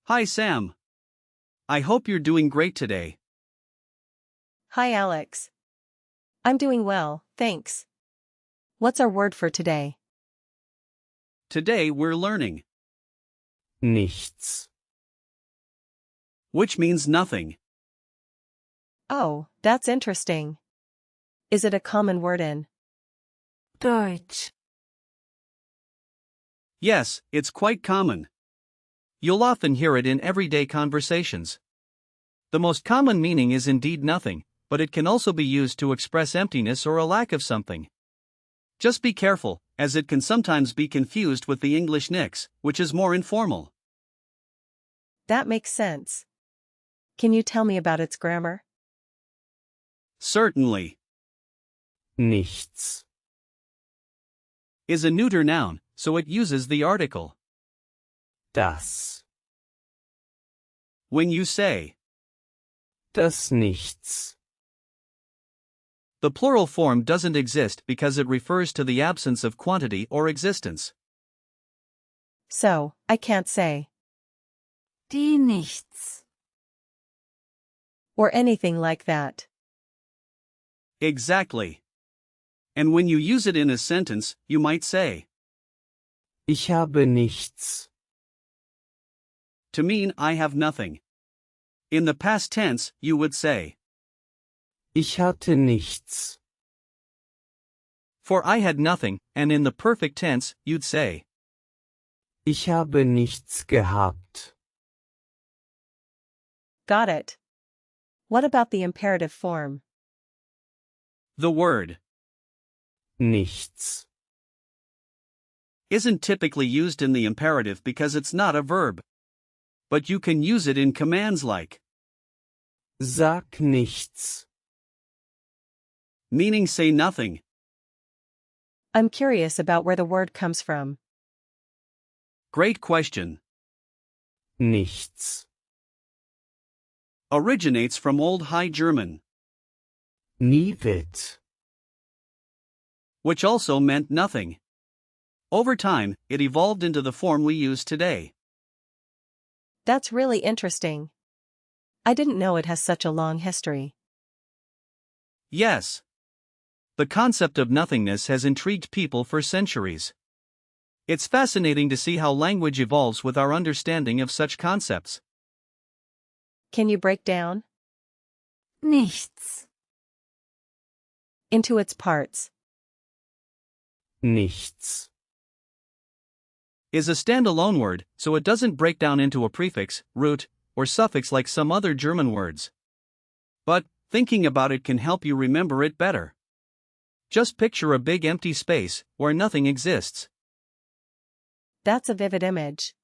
Hi Sam. I hope you're doing great today. Hi Alex. I'm doing well, thanks. What's our word for today? Today we're learning, nichts, which means nothing. Oh, that's interesting. Is it a common word in Deutsch, Yes, it's quite common. You'll often hear it in everyday conversations. The most common meaning is indeed nothing, but it can also be used to express emptiness or a lack of something. Just be careful, as it can sometimes be confused with the English nichts, which is more informal. That makes sense. Can you tell me about its grammar? Certainly. nichts, Is a neuter noun, so it uses the article. das When you say, Nichts, the plural form doesn't exist because it refers to the absence of quantity or existence. So, I can't say, die nichts, or anything like that. Exactly. And when you use it in a sentence, you might say, ich habe nichts, to mean I have nothing. In the past tense, you would say, ich hatte nichts, for I had nothing, and in the perfect tense, you'd say, ich habe nichts gehabt. Got it. What about the imperative form? the word Nichts, isn't typically used in the imperative because it's not a verb. But you can use it in commands like, sag nichts, meaning say nothing. I'm curious about where the word comes from. Great question. nichts, Originates from Old High German, niewit, which also meant nothing. Over time, it evolved into the form we use today. That's really interesting. I didn't know it has such a long history. Yes. The concept of nothingness has intrigued people for centuries. It's fascinating to see how language evolves with our understanding of such concepts. Can you break down nichts, into its parts? nichts, Is a standalone word, so it doesn't break down into a prefix, root, or suffix like some other German words. But, thinking about it can help you remember it better. Just picture a big empty space, where nothing exists. That's a vivid image.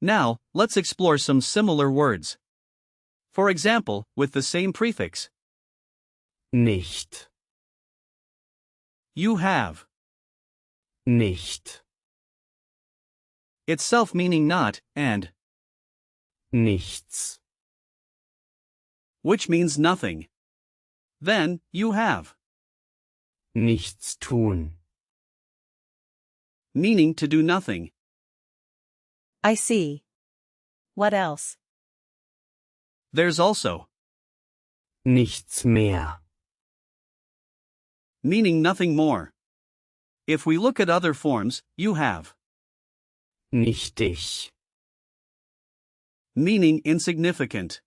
Now, let's explore some similar words. For example, with the same prefix. nicht, You have. nicht, Itself meaning not, and, nichts, which means nothing. Then, you have, nichts tun, meaning to do nothing. I see. What else? There's also, nichts mehr, meaning nothing more. If we look at other forms, you have, nichtig, meaning insignificant.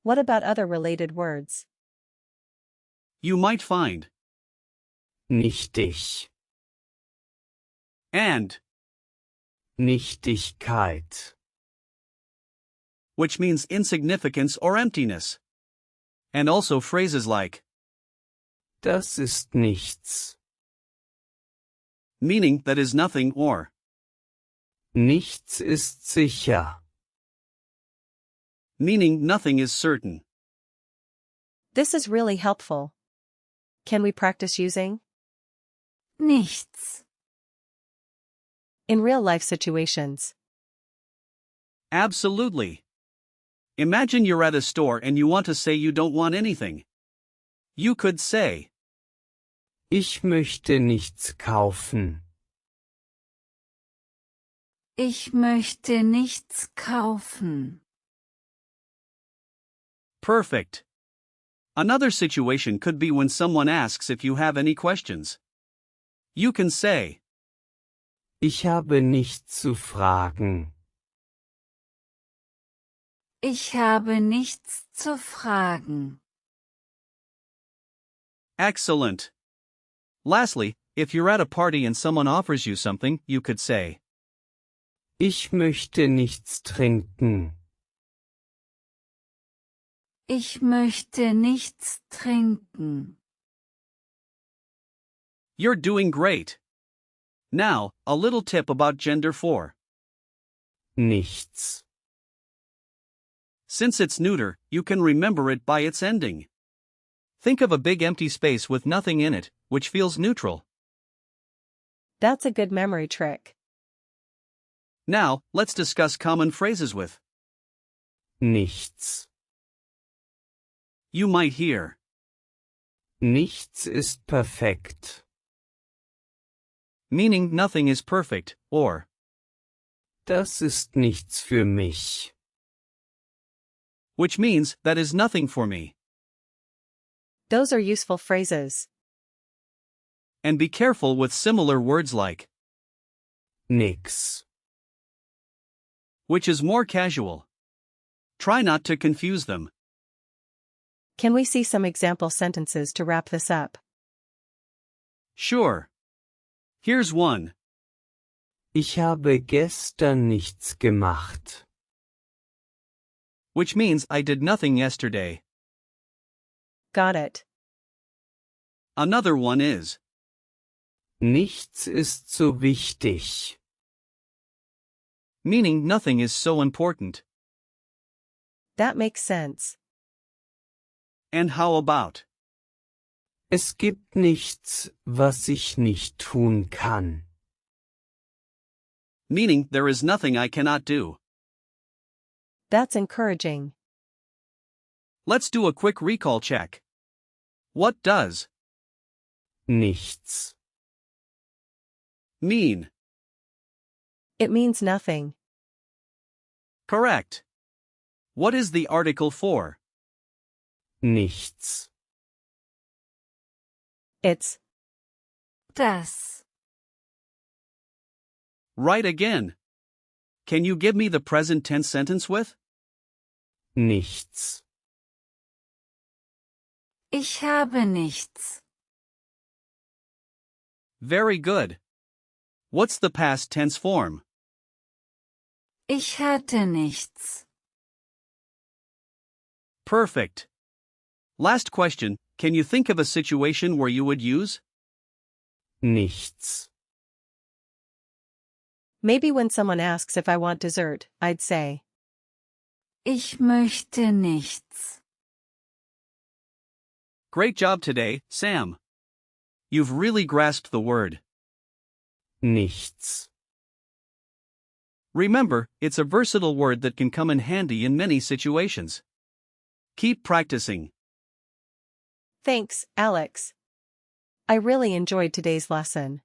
What about other related words? You might find, nichtig, and, Nichtigkeit. which means insignificance or emptiness. And also phrases like, Das ist nichts. meaning that is nothing, or Nichts ist sicher. meaning nothing is certain. This is really helpful. Can we practice using Nichts. in real-life situations? Absolutely. Imagine you're at a store and you want to say you don't want anything. You could say, Ich möchte nichts kaufen. Ich möchte nichts kaufen. perfect. Another situation could be when someone asks if you have any questions. You can say, Ich habe nichts zu fragen. Ich habe nichts zu fragen. excellent. Lastly, if you're at a party and someone offers you something, you could say, Ich möchte nichts trinken. Ich möchte nichts trinken. You're doing great. Now, a little tip about gender 4. Nichts. Since it's neuter, you can remember it by its ending. Think of a big empty space with nothing in it, which feels neutral. That's a good memory trick. Now, let's discuss common phrases with. Nichts. You might hear, Nichts ist perfekt. meaning nothing is perfect, or Das ist nichts für mich. which means that is nothing for me. Those are useful phrases. And be careful with similar words like, Nix. which is more casual. Try not to confuse them. Can we see some example sentences to wrap this up? Sure. Here's one. Ich habe gestern nichts gemacht. Which means I did nothing yesterday. Got it. Another one is, Nichts ist so wichtig. meaning nothing is so important. That makes sense. And how about, Es gibt nichts, was ich nicht tun kann. meaning there is nothing I cannot do. That's encouraging. Let's do a quick recall check. What does Nichts. mean? It means nothing. Correct. What is the article for? Nichts. It's Das. Right again. Can you give me the present tense sentence with? Nichts. Ich habe nichts. Very good. What's the past tense form? Ich hatte nichts. Perfect. Last question, can you think of a situation where you would use Nichts. maybe when someone asks if I want dessert, I'd say, Ich möchte nichts. Great job today, Sam. You've really grasped the word. Nichts. Remember, it's a versatile word that can come in handy in many situations. Keep practicing. Thanks, Alex. I really enjoyed today's lesson.